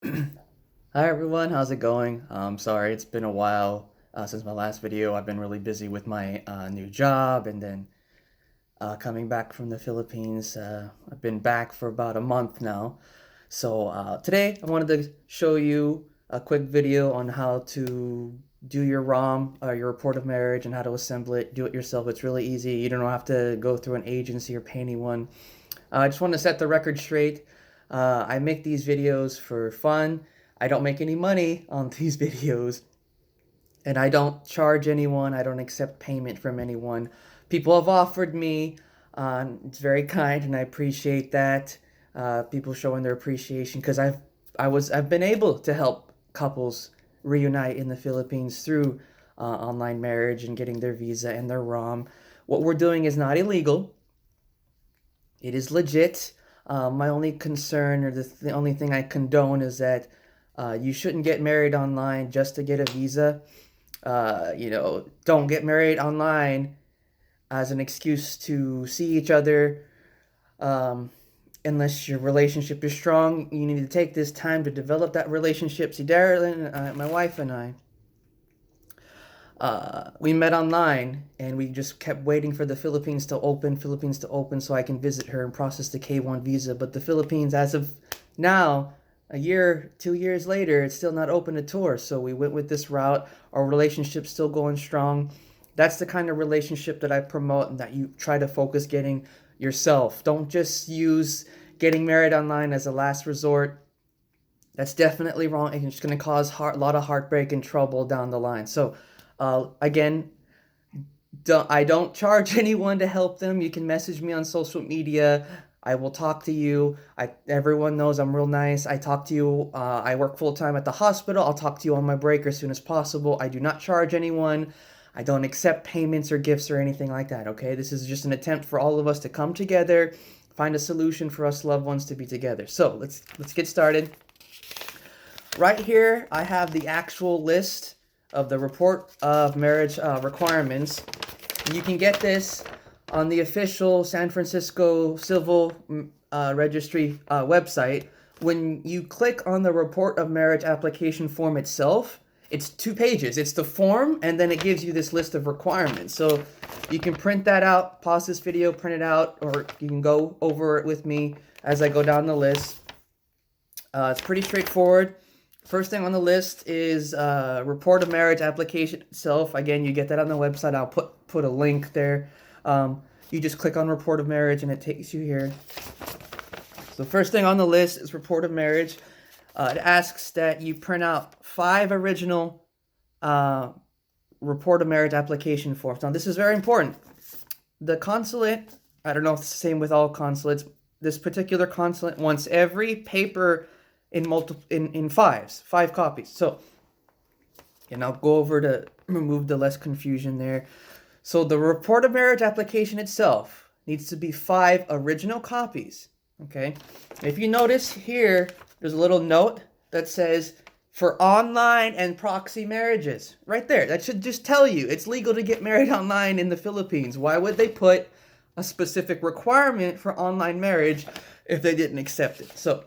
Hi everyone, how's it going? Sorry, it's been a while since my last video. I've been really busy with my new job and then coming back from the Philippines. I've been back for about a month now. So today I wanted to show you a quick video on how to do your ROM, your report of marriage, and how to assemble it. Do it yourself. It's really easy. You don't have to go through an agency or pay anyone. I just want to set the record straight. I make these videos for fun. I don't make any money on these videos, and I don't charge anyone. I don't accept payment from anyone. People have offered me. It's very kind, and I appreciate that. People showing their appreciation because I've been able to help couples reunite in the Philippines through online marriage and getting their visa and their ROM. What we're doing is not illegal. It is legit. My only concern, or the only thing I condone, is that you shouldn't get married online just to get a visa. Don't get married online as an excuse to see each other. Unless your relationship is strong, you need to take this time to develop that relationship. See, Darren, my wife and I, we met online and we just kept waiting for the Philippines to open so I can visit her and process the K1 visa. But the Philippines, as of now, a year, 2 years later, it's still not open to tour. So we went with this route. Our relationship's still going strong. That's the kind of relationship that I promote and that you try to focus getting yourself. Don't just use getting married online as a last resort. That's definitely wrong, and it's going to cause a lot of heartbreak and trouble down the line. So, again, I don't charge anyone to help them. You can message me on social media. I will talk to you. Everyone knows I'm real nice. I talk to you. I work full time at the hospital. I'll talk to you on my break as soon as possible. I do not charge anyone. I don't accept payments or gifts or anything like that. Okay, this is just an attempt for all of us to come together, find a solution for us loved ones to be together. So let's get started. Right here, I have the actual list of the report of marriage requirements. You can get this on the official San Francisco Civil Registry website. When you click on the report of marriage application form itself, it's 2 pages. It's the form, and then it gives you this list of requirements. So you can print that out, pause this video, print it out, or you can go over it with me as I go down the list. It's pretty straightforward. First thing on the list is report of marriage application itself. Again, you get that on the website. I'll put a link there. You just click on report of marriage and it takes you here. So first thing on the list is report of marriage. It asks that you print out 5 original report of marriage application forms. Now this is very important. The consulate, I don't know if it's the same with all consulates, this particular consulate wants every paper in 5 copies. So, and I'll go over to remove the less confusion there. So the report of marriage application itself needs to be 5 original copies. Okay. If you notice here, there's a little note that says for online and proxy marriages. Right there. That should just tell you it's legal to get married online in the Philippines. Why would they put a specific requirement for online marriage if they didn't accept it? So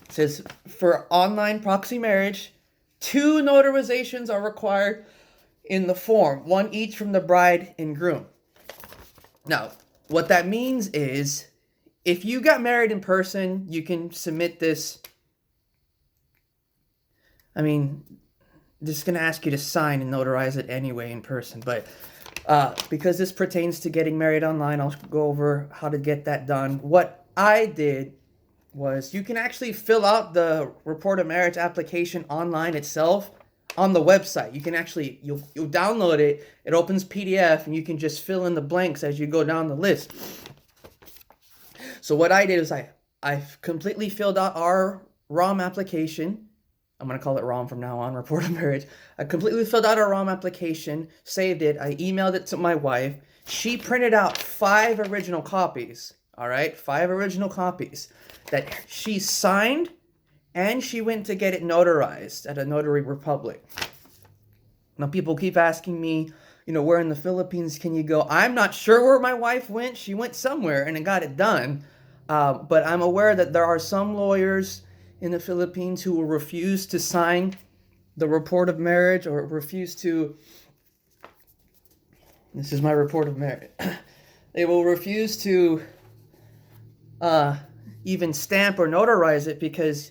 it says for online proxy marriage, 2 notarizations are required in the form, 1 each from the bride and groom. Now, what that means is if you got married in person, you can submit this. I mean, just going to ask you to sign and notarize it anyway in person. But because this pertains to getting married online, I'll go over how to get that done. What I did was you can actually fill out the report of marriage application online itself on the website. You can actually, you'll download it. It opens PDF and you can just fill in the blanks as you go down the list. So what I did is I completely filled out our ROM application. I'm going to call it ROM from now on, report of marriage. I completely filled out our ROM application, saved it. I emailed it to my wife. She printed out 5 original copies. All right, 5 original copies that she signed, and she went to get it notarized at a notary republic. Now, people keep asking me, where in the Philippines can you go? I'm not sure where my wife went. She went somewhere and it got it done. But I'm aware that there are some lawyers in the Philippines who will refuse to sign the report of marriage or refuse to. This is my report of marriage. They will refuse to even stamp or notarize it because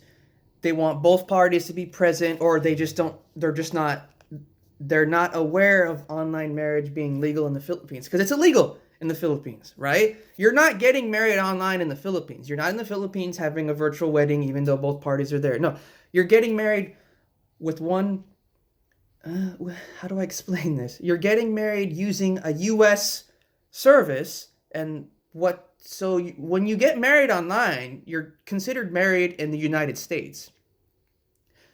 they want both parties to be present, or they just don't. They're not aware of online marriage being legal in the Philippines because it's illegal in the Philippines, right? You're not getting married online in the Philippines. You're not in the Philippines having a virtual wedding even though both parties are there. No, you're getting married with one. How do I explain this? You're getting married using a U.S. service, and when you get married online, you're considered married in the United States.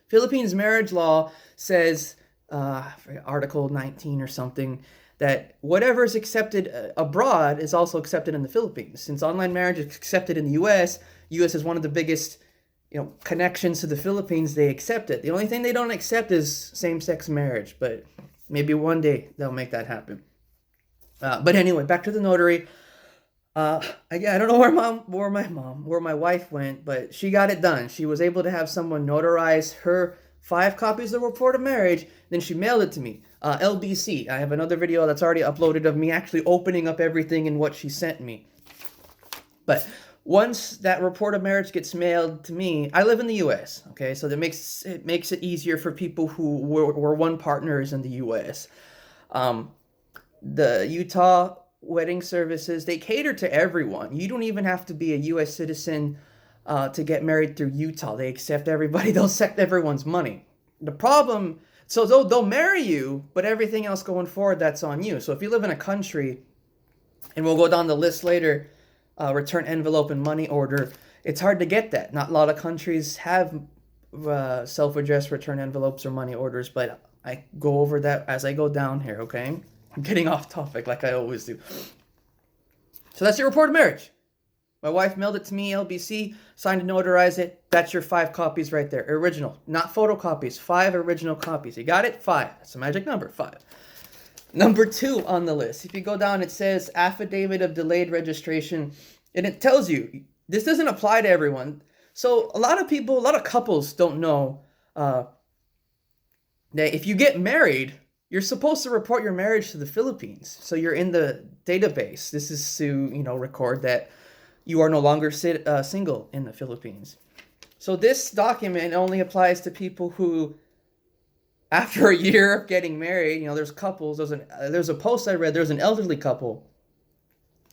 Philippines marriage law says, Article 19 or something, that whatever is accepted abroad is also accepted in the Philippines. Since online marriage is accepted in the U.S., U.S. is one of the biggest connections to the Philippines. They accept it. The only thing they don't accept is same-sex marriage, but maybe one day they'll make that happen. But anyway, back to the notary. I don't know where my wife went, but she got it done. She was able to have someone notarize her 5 copies of the report of marriage. Then she mailed it to me. LBC. I have another video that's already uploaded of me actually opening up everything in what she sent me. But once that report of marriage gets mailed to me, I live in the U.S., okay? So that makes it easier for people who were one partners in the U.S. The Utah wedding services, they cater to everyone. You don't even have to be a U.S. citizen to get married through Utah. They accept everybody. They'll accept everyone's money. The problem, so they'll marry you, but everything else going forward, that's on you. So if you live in a country, and we'll go down the list later, return envelope and money order, it's hard to get that. Not a lot of countries have self-addressed return envelopes or money orders, but I go over that as I go down here, okay? I'm getting off topic like I always do. So that's your report of marriage. My wife mailed it to me, LBC, signed and notarized it. That's your 5 copies right there. Original, not photocopies, 5 original copies. You got it? 5. That's a magic number, 5. Number 2 on the list. If you go down, it says affidavit of delayed registration. And it tells you, this doesn't apply to everyone. So a lot of couples don't know that if you get married, you're supposed to report your marriage to the Philippines. So you're in the database. This is to, record that you are no longer single in the Philippines. So this document only applies to people who, after a year of getting married, there's couples. There's a post I read. There's an elderly couple.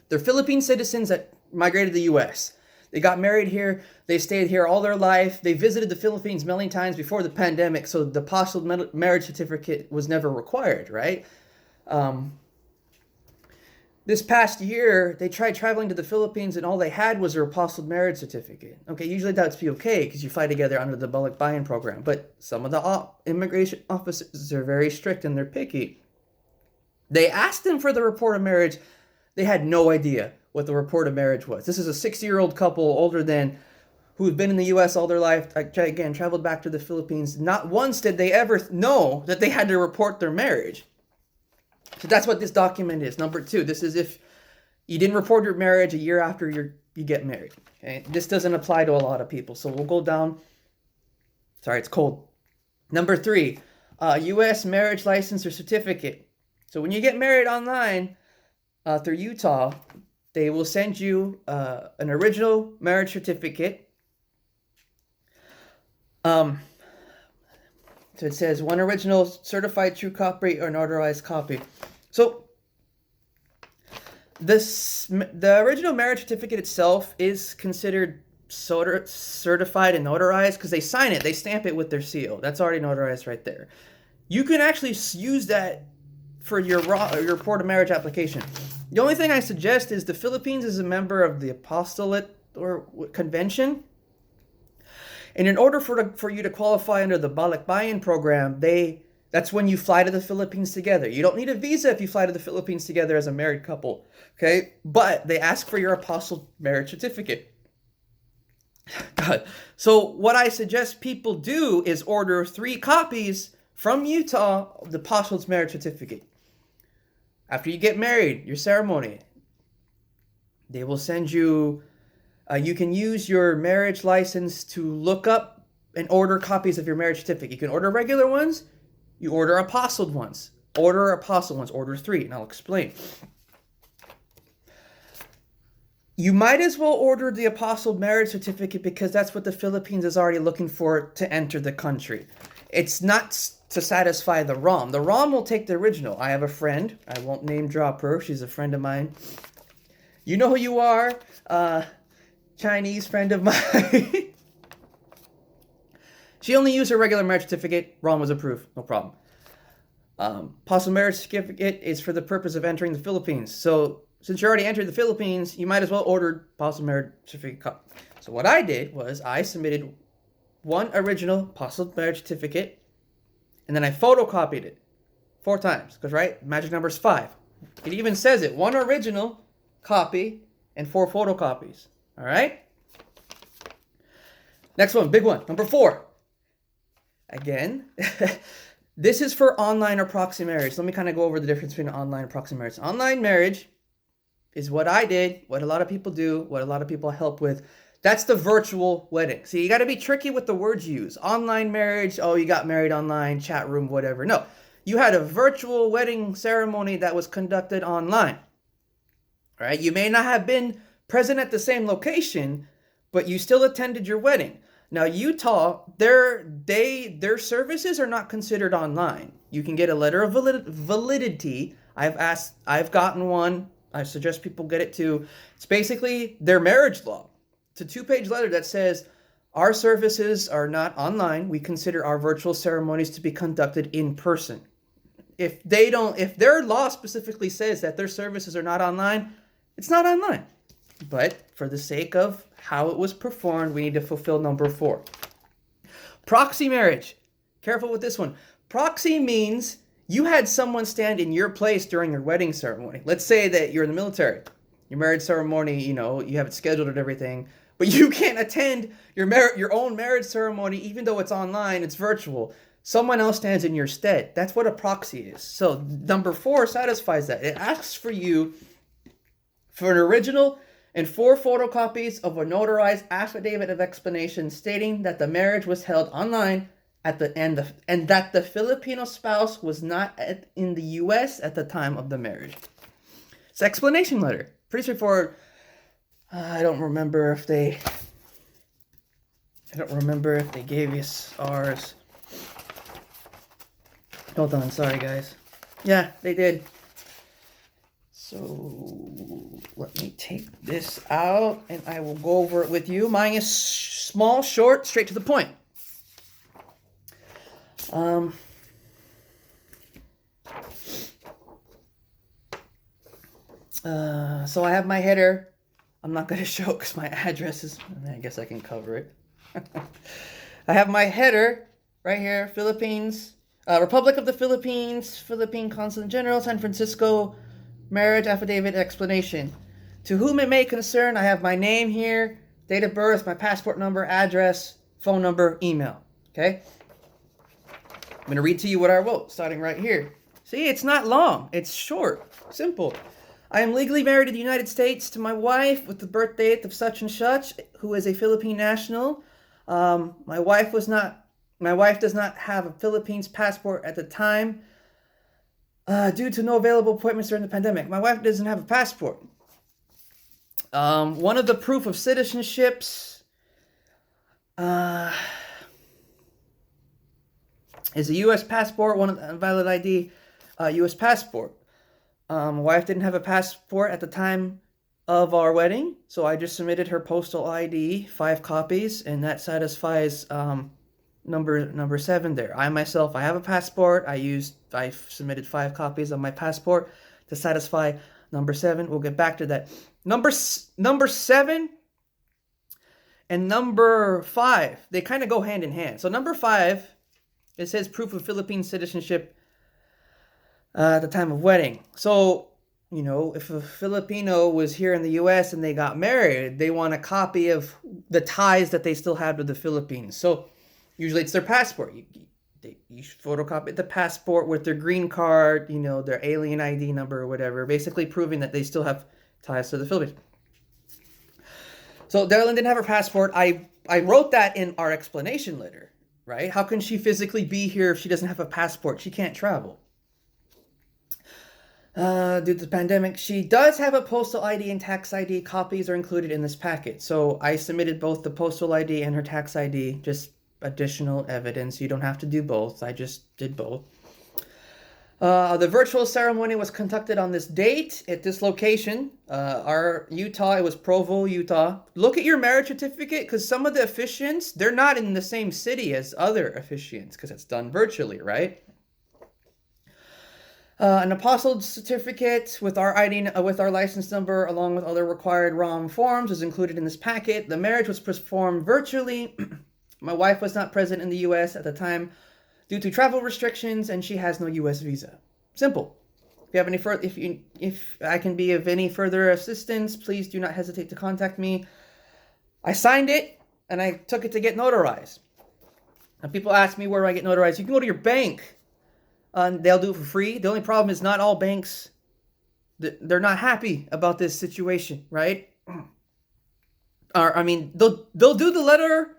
They're Philippine citizens that migrated to the U.S. They got married here. They stayed here all their life. They visited the Philippines many times before the pandemic, so the apostilled marriage certificate was never required, right? This past year, they tried traveling to the Philippines, and all they had was their apostilled marriage certificate. Okay, usually that's be okay because you fly together under the balikbayan program, but some of the immigration officers are very strict and they're picky. They asked them for the report of marriage. They had no idea what the report of marriage was. This is a 60-year-old couple, older than, who've been in the U.S. all their life, again, traveled back to the Philippines. Not once did they ever know that they had to report their marriage. So that's what this document is. Number 2, this is if you didn't report your marriage a year after you get married. Okay? This doesn't apply to a lot of people. So we'll go down. Sorry, it's cold. Number 3, U.S. marriage license or certificate. So when you get married online through Utah, they will send you an original marriage certificate. So it says 1 original certified true copy or notarized copy. So the original marriage certificate itself is considered certified and notarized because they sign it, they stamp it with their seal. That's already notarized right there. You can actually use that for your report of marriage application. The only thing I suggest is the Philippines is a member of the Apostolate or Convention. And in order for you to qualify under the balikbayan program, that's when you fly to the Philippines together. You don't need a visa if you fly to the Philippines together as a married couple, okay? But they ask for your apostilled marriage certificate. God. So what I suggest people do is order 3 copies from Utah of the apostilled marriage certificate. After you get married, your ceremony, they will send you. You can use your marriage license to look up and order copies of your marriage certificate. You can order regular ones, you order apostilled ones. Order apostilled ones, order 3, and I'll explain. You might as well order the apostilled marriage certificate because that's what the Philippines is already looking for to enter the country. It's not to satisfy the ROM. The ROM will take the original. I have a friend. I won't name drop her. She's a friend of mine. You know who you are. Chinese friend of mine. She only used her regular marriage certificate. ROM was approved. No problem. Apostilled marriage certificate is for the purpose of entering the Philippines. So since you already entered the Philippines, you might as well order apostilled marriage certificate. So what I did was I submitted one original apostilled marriage certificate, and then I photocopied it 4 times. Because, right, magic number is 5. It even says it. 1 original copy and 4 photocopies. All right? Next one, big one. Number 4. Again, this is for online or proxy marriage. Let me kind of go over the difference between online and proxy marriage. Online marriage is what I did, what a lot of people do, what a lot of people help with. That's the virtual wedding. See, you got to be tricky with the words you use. Online marriage, oh, you got married online, chat room, whatever. No, you had a virtual wedding ceremony that was conducted online. All right, you may not have been present at the same location, but you still attended your wedding. Now, Utah, their services are not considered online. You can get a letter of validity. I've gotten one. I suggest people get it too. It's basically their marriage law. It's a 2-page letter that says, our services are not online. We consider our virtual ceremonies to be conducted in person. If their law specifically says that their services are not online, it's not online. But for the sake of how it was performed, we need to fulfill number 4. Proxy marriage. Careful with this one. Proxy means you had someone stand in your place during your wedding ceremony. Let's say that you're in the military. Your marriage ceremony, you have it scheduled and everything, but you can't attend your own marriage ceremony even though it's online, it's virtual. Someone else stands in your stead. That's what a proxy is. So number 4 satisfies that. It asks for you for an original and 4 photocopies of a notarized affidavit of explanation stating that the marriage was held online at the end and that the Filipino spouse was not in the U.S. at the time of the marriage. It's an explanation letter. Pretty straightforward. I don't remember if they gave us ours. Hold on, sorry guys. Yeah, they did. So let me take this out and I will go over it with you. Mine is small, short, straight to the point. So I have my header. I'm not going to show it because my address is, I guess I can cover it. I have my header right here, Philippines, Republic of the Philippines, Philippine Consulate General, San Francisco, marriage affidavit explanation. To whom it may concern, I have my name here, date of birth, my passport number, address, phone number, email. Okay? I'm going to read to you what I wrote, starting right here. See, it's not long. It's short. Simple. I am legally married in the United States to my wife with the birth date of such and such, who is a Philippine national. My wife does not have a Philippines passport at the time due to no available appointments during the pandemic. My wife doesn't have a passport. One of the proof of citizenships is a U.S. passport, one of the valid ID, U.S. passport. My wife didn't have a passport at the time of our wedding, so I just submitted her postal ID, 5 copies, and that satisfies number 7 there. I myself, I have a passport. I submitted 5 copies of my passport to satisfy number 7. We'll get back to that. Number 7 and number 5, they kind of go hand in hand. So number 5, it says proof of Philippine citizenship at the time of wedding. So, if a Filipino was here in the U.S. and they got married, they want a copy of the ties that they still had with the Philippines. So, usually it's their passport. You photocopy the passport with their green card, their alien ID number or whatever, basically proving that they still have ties to the Philippines. So, Darlene didn't have her passport. I I wrote that in our explanation letter, right? How can she physically be here if she doesn't have a passport? She can't travel. Due to the pandemic, she does have a postal ID and tax ID. Copies are included in this packet. So I submitted both the postal ID and her tax ID, just additional evidence. You don't have to do both. I just did both. The virtual ceremony was conducted on this date at this location. Our Utah, it was Provo, Utah. Look at your marriage certificate, because some of the officiants, they're not in the same city as other officiants, because it's done virtually, right? An apostille certificate with our ID, with our license number, along with other required ROM forms, is included in this packet. The marriage was performed virtually. My wife was not present in the U.S. at the time due to travel restrictions, and she has no U.S. visa. Simple. If you have any further, if I can be of any further assistance, please do not hesitate to contact me. I signed it and I took it to get notarized. And people ask me, where do I get notarized? You can go to your bank. They'll do it for free. The only problem is not all banks, they're not happy about this situation, right? Or, I mean, they'll do the letter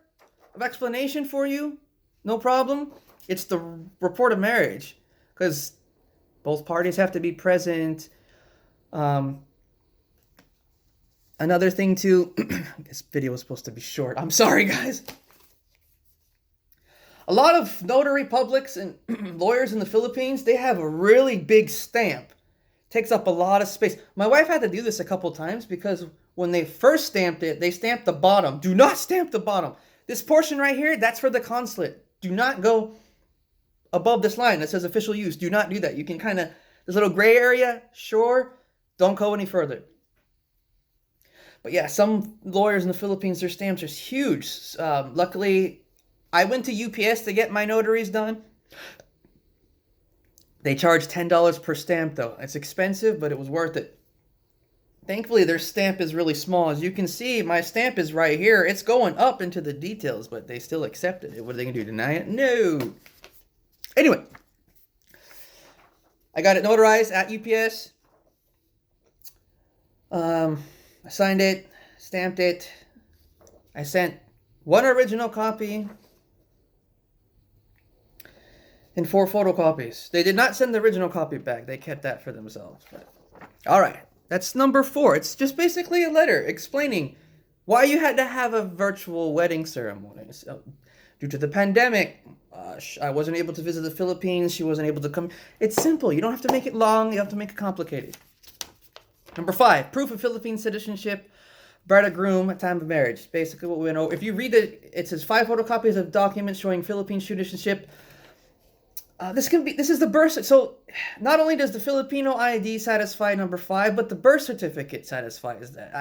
of explanation for you, no problem. It's the report of marriage, because both parties have to be present. Another thing too, this video was supposed to be short. I'm sorry, guys. A lot of notary publics and lawyers in the Philippines, they have a really big stamp. Takes up a lot of space. My wife had to do this a couple times because when they first stamped it, they stamped the bottom. Do not stamp the bottom. This portion right here, that's for the consulate. Do not go above this line that says official use. Do not do that. You can kind of, this little gray area, sure, don't go any further. But yeah, some lawyers in the Philippines, their stamps are huge. Luckily, I went to UPS to get my notaries done. They charge $10 per stamp though. It's expensive, but it was worth it. Thankfully, their stamp is really small. As you can see, my stamp is right here. It's going up into the details, but they still accepted it. What are they going to do, deny it? No. Anyway, I got it notarized at UPS. I signed it, stamped it. I sent one original copy and 4 photocopies. They did not send the original copy back. They kept that for themselves. But, all right, that's number 4. It's just basically a letter explaining why you had to have a virtual wedding ceremony. So, due to the pandemic, I wasn't able to visit the Philippines. She wasn't able to come. It's simple. You don't have to make it long. You have to make it complicated. Number 5, proof of Philippine citizenship, bride or groom at time of marriage. Basically what we went over. If you read it, it says 5 photocopies of documents showing Philippine citizenship. This is the birth. So not only does the Filipino ID satisfy number 5, but the birth certificate satisfies that.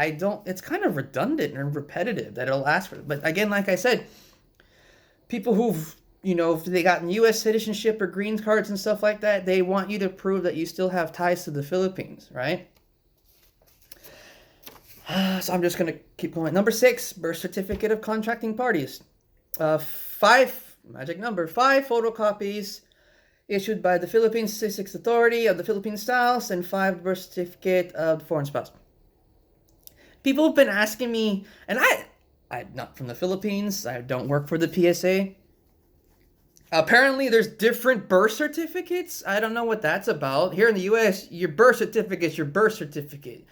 It's kind of redundant and repetitive that it'll ask for it. But again, like I said, people who've, if they got U.S. citizenship or green cards and stuff like that, they want you to prove that you still have ties to the Philippines, right? So I'm just going to keep going. Number 6, birth certificate of contracting parties. 5, magic number, 5 photocopies issued by the Philippine Statistics Authority of the Philippine spouse, and 5 birth certificate of the foreign spouse. People have been asking me, and I'm not from the Philippines. I don't work for the PSA. Apparently, there's different birth certificates. I don't know what that's about. Here in the U.S., your birth certificate's your birth certificate.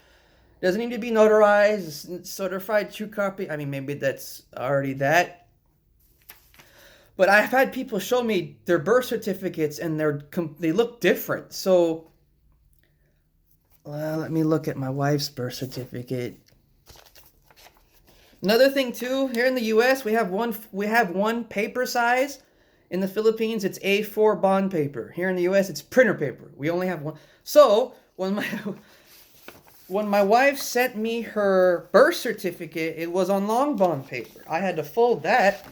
Doesn't need to be notarized. It's certified true copy. I mean, maybe that's already that. But I've had people show me their birth certificates and they look different. So, let me look at my wife's birth certificate. Another thing too, here in the U.S., we have one paper size. In the Philippines, it's A4 bond paper. Here in the U.S., it's printer paper. We only have one. So when my wife sent me her birth certificate, it was on long bond paper. I had to fold that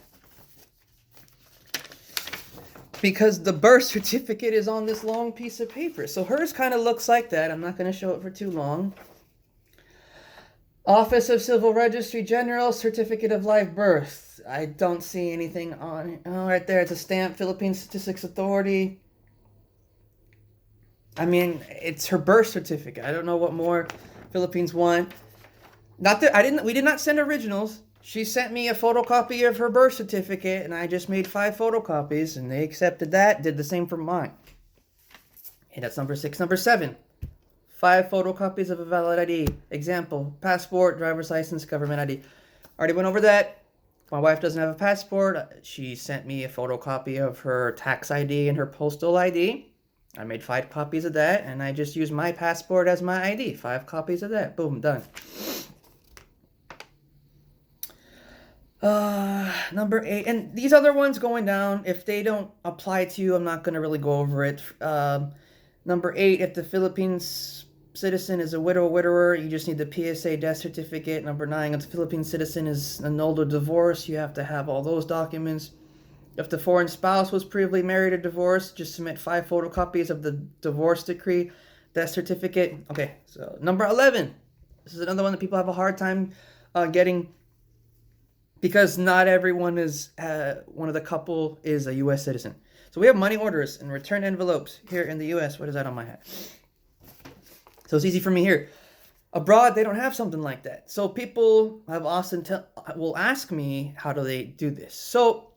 because the birth certificate is on this long piece of paper. So hers kind of looks like that. I'm not going to show it for too long. Office of Civil Registry General, Certificate of Live Birth. I don't see anything on it. Oh, right there, it's a stamp, Philippine Statistics Authority. I mean, it's her birth certificate. I don't know what more Philippines want. We did not send originals. She sent me a photocopy of her birth certificate, and I just made 5 photocopies, and they accepted that, did the same for mine. Okay, that's number 6. Number 7, 5 photocopies of a valid ID. Example, passport, driver's license, government ID. Already went over that. My wife doesn't have a passport. She sent me a photocopy of her tax ID and her postal ID. I made 5 copies of that, and I just used my passport as my ID. 5 copies of that. Boom, done. Number 8, and these other ones going down, if they don't apply to you, I'm not going to really go over it. Number 8, if the Philippines citizen is a widow or widower, you just need the PSA death certificate. Number 9, if the Philippine citizen is annulled or divorced, you have to have all those documents. If the foreign spouse was previously married or divorced, just submit 5 photocopies of the divorce decree, death certificate. Okay, so number 11, this is another one that people have a hard time getting, because not everyone is, one of the couple is a U.S. citizen. So we have money orders and return envelopes here in the U.S. What is that on my hat? So it's easy for me here. Abroad, they don't have something like that. So people have often will ask me, how do they do this? So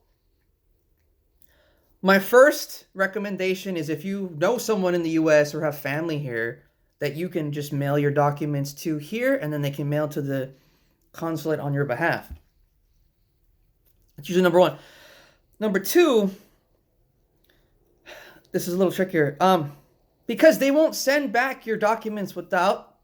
my first recommendation is, if you know someone in the U.S. or have family here, that you can just mail your documents to here, and then they can mail to the consulate on your behalf. That's usually number 1. Number 2, this is a little trickier. Because they won't send back your documents without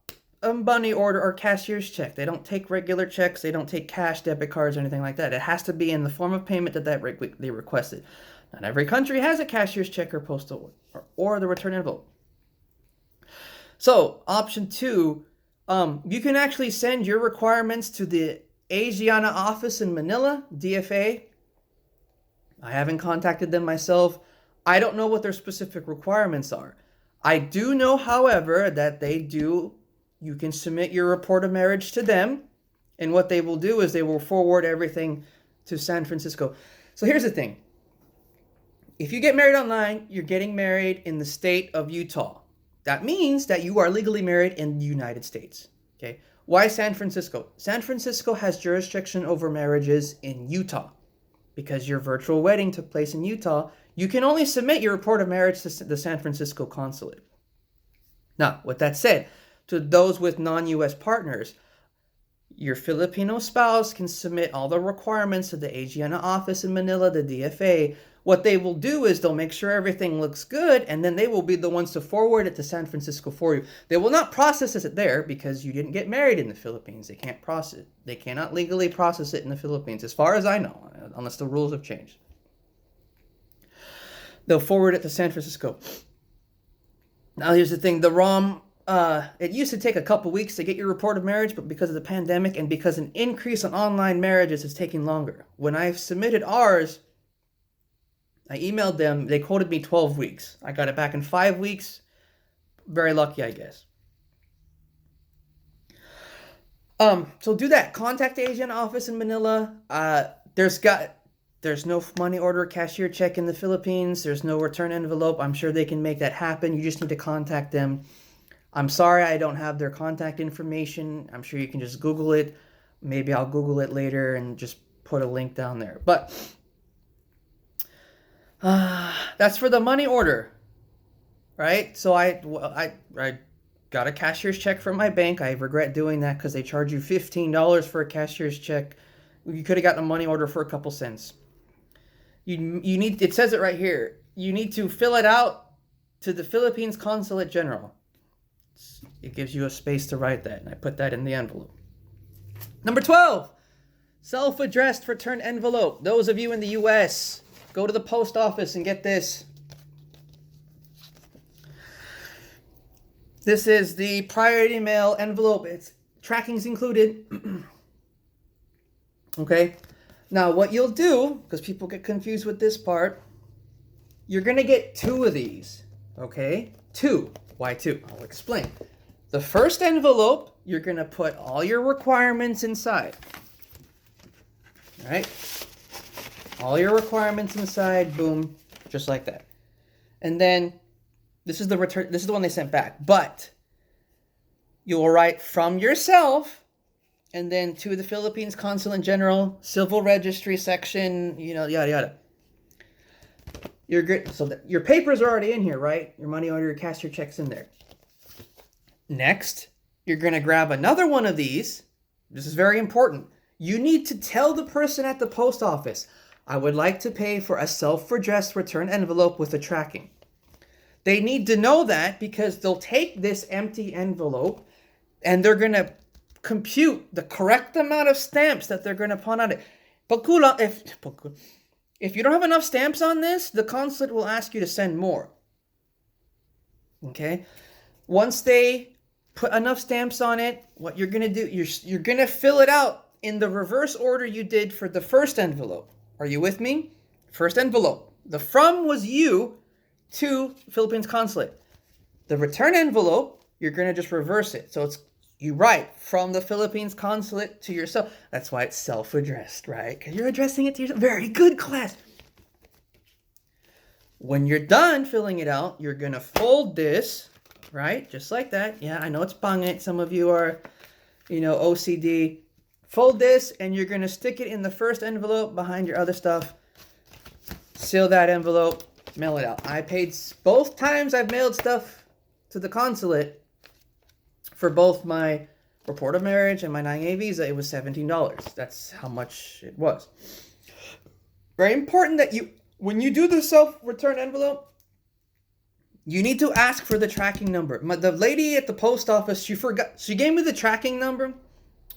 a money order or cashier's check. They don't take regular checks. They don't take cash, debit cards, or anything like that. It has to be in the form of payment that they requested. Not every country has a cashier's check or postal or the return envelope. So option 2, you can actually send your requirements to the Asiana office in Manila, DFA. I haven't contacted them myself. I don't know what their specific requirements are. I do know, however, that you can submit your report of marriage to them, and what they will do is they will forward everything to San Francisco. So here's the thing. If you get married online, you're getting married in the state of Utah. That means that you are legally married in the United States. Okay? Why San Francisco? San Francisco has jurisdiction over marriages in Utah. Because your virtual wedding took place in Utah, you can only submit your report of marriage to the San Francisco Consulate. Now, with that said, to those with non-U.S. partners, your Filipino spouse can submit all the requirements to the Asiana office in Manila, the DFA. What they will do is they'll make sure everything looks good, and then they will be the ones to forward it to San Francisco for you. They will not process it there, because you didn't get married in the Philippines. They can't process it. They cannot legally process it in the Philippines, as far as I know, unless the rules have changed. They'll forward it to San Francisco. Now here's the thing, the ROM, it used to take a couple weeks to get your report of marriage, but because of the pandemic and because an increase in online marriages, it's taking longer. When I submitted ours, I emailed them, they quoted me 12 weeks. I got it back in 5 weeks. Very lucky, I guess. So do that. Contact the Asian office in Manila. There's no money order cashier check in the Philippines. There's no return envelope. I'm sure they can make that happen. You just need to contact them. I'm sorry I don't have their contact information. I'm sure you can just Google it. Maybe I'll Google it later and just put a link down there. But that's for the money order, right? So I got a cashier's check from my bank. I regret doing that because they charge you $15 for a cashier's check. You could have gotten a money order for a couple cents. You need, it says it right here, you need to fill it out to the Philippines Consulate General. It gives you a space to write that, and I put that in the envelope. Number 12, self-addressed return envelope. Those of you in the U.S., go to the post office and get this. This is the priority mail envelope. Tracking's included. Okay. Now what you'll do, because people get confused with this part, you're going to get 2 of these. Okay? 2. Why 2? I'll explain. The first envelope, you're going to put all your requirements inside. All right? All your requirements inside, boom, just like that. And then this is the return, this is the one they sent back. But you will write from yourself and then to the Philippines Consulate General, Civil Registry section, yada yada. You're good. So your papers are already in here, right? Your money order, your cashier check's in there. Next, you're going to grab another one of these. This is very important. You need to tell the person at the post office, I would like to pay for a self-addressed return envelope with the tracking. They need to know that because they'll take this empty envelope and they're going to compute the correct amount of stamps that they're going to put on it. If you don't have enough stamps on this, the consulate will ask you to send more. Okay? Once they put enough stamps on it, what you're going to do, you're going to fill it out in the reverse order you did for the first envelope. Are you with me? First envelope. The from was you to Philippines Consulate. The return envelope, you're going to just reverse it. So you write from the Philippines Consulate to yourself. That's why it's self-addressed, right? Because you're addressing it to yourself. Very good, class. When you're done filling it out, you're going to fold this, right? Just like that. Yeah, I know it's pangit. Some of you are, OCD. Fold this, and you're going to stick it in the first envelope behind your other stuff. Seal that envelope. Mail it out. I paid both times I've mailed stuff to the consulate for both my report of marriage and my 9A visa. It was $17. That's how much it was. Very important that when you do the self-return envelope, you need to ask for the tracking number. The lady at the post office, she gave me the tracking number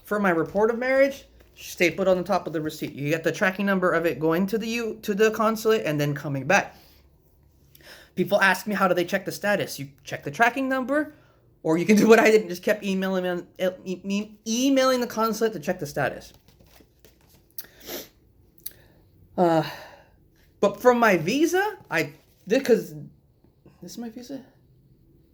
for my report of marriage. She stapled on the top of the receipt. You get the tracking number of it going to the consulate and then coming back. People ask me, how do they check the status? You check the tracking number, or you can do what I did and just kept emailing the consulate to check the status. But from my visa, because this is my visa?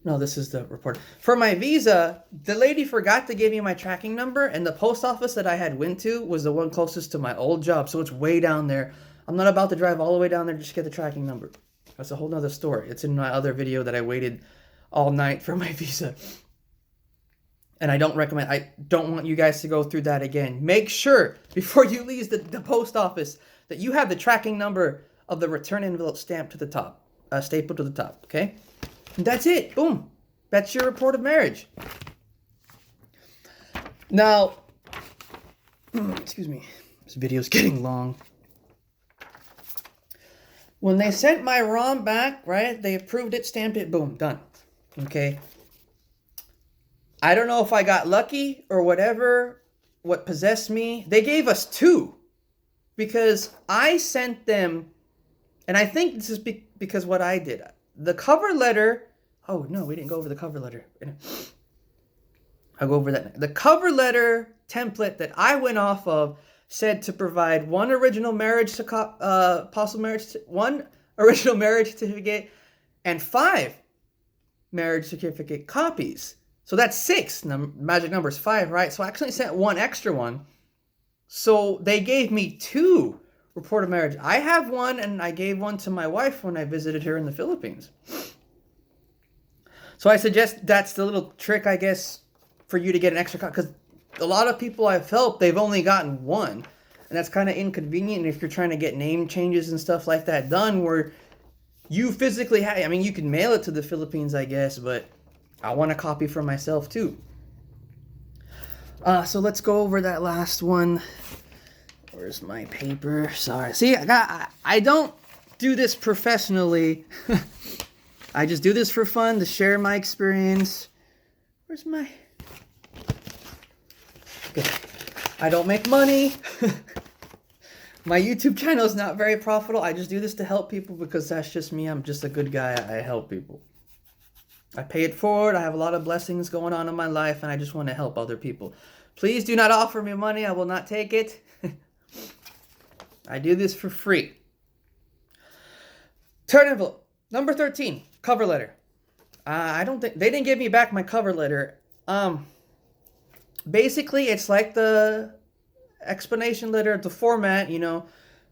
No, this is the report. For my visa, the lady forgot to give me my tracking number, and the post office that I had went to was the one closest to my old job, so it's way down there. I'm not about to drive all the way down there just to get the tracking number. That's a whole nother story. It's in my other video that I waited all night for my visa. And I don't want you guys to go through that again. Make sure, before you leave the post office, that you have the tracking number of the return envelope stamped to the top, stapled to the top, okay? And that's it. Boom. That's your report of marriage. Now, excuse me. This video's getting long. When they sent my ROM back, right, they approved it, stamped it, boom, done. Okay? I don't know if I got lucky or what possessed me. They gave us 2 because I sent them, and I think this is because what I did. The cover letter, oh no, we didn't go over the cover letter. I'll go over that. The cover letter template that I went off of said to provide one original marriage one original marriage certificate and 5 marriage certificate copies. So that's 6. Magic number is 5, right? So I actually sent 1 extra one. So they gave me 2 report of marriage. I have 1, and I gave 1 to my wife when I visited her in the Philippines. So I suggest that's the little trick, I guess, for you to get an extra copy, because a lot of people I've helped, they've only gotten 1, and that's kind of inconvenient if you're trying to get name changes and stuff like that done, where you physically have, you can mail it to the Philippines, I guess, but I want a copy for myself too. So let's go over that last one. Where's my paper? Sorry. See, I don't do this professionally. I just do this for fun, to share my experience. Where's my... Good. I don't make money. My YouTube channel is not very profitable. I just do this to help people because that's just me. I'm just a good guy. I help people. I pay it forward. I have a lot of blessings going on in my life, and I just want to help other people. Please do not offer me money. I will not take it. I do this for free. Return envelope. Number 13. Cover letter. I don't think... They didn't give me back my cover letter. Basically, it's like the explanation letter, the format,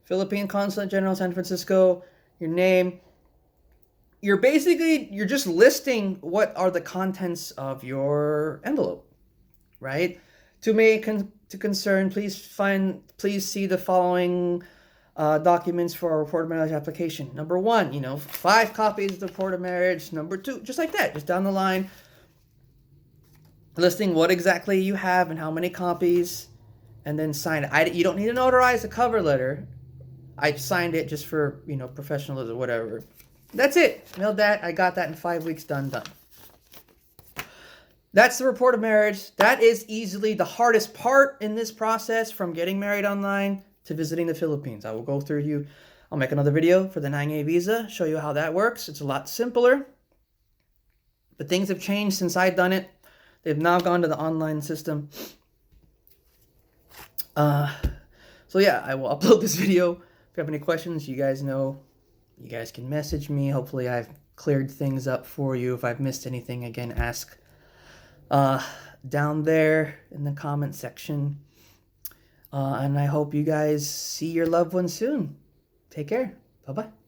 Philippine Consulate General, San Francisco, your name. You're just listing what are the contents of your envelope, right? To make to concern, please see the following documents for a report of marriage application. Number 1, 5 copies of the report of marriage. Number 2, just like that, just down the line, listing what exactly you have and how many copies, and then sign it. You don't need to notarize the cover letter. I signed it just for, professionalism or whatever. That's it. Mailed that. I got that in 5 weeks. Done. That's the report of marriage. That is easily the hardest part in this process, from getting married online to visiting the Philippines. I will go through you. I'll make another video for the 9A visa, show you how that works. It's a lot simpler. But things have changed since I've done it. They've now gone to the online system. So yeah, I will upload this video. If you have any questions, you guys know, you guys can message me. Hopefully I've cleared things up for you. If I've missed anything, again, ask down there in the comment section. And I hope you guys see your loved ones soon. Take care. Bye-bye.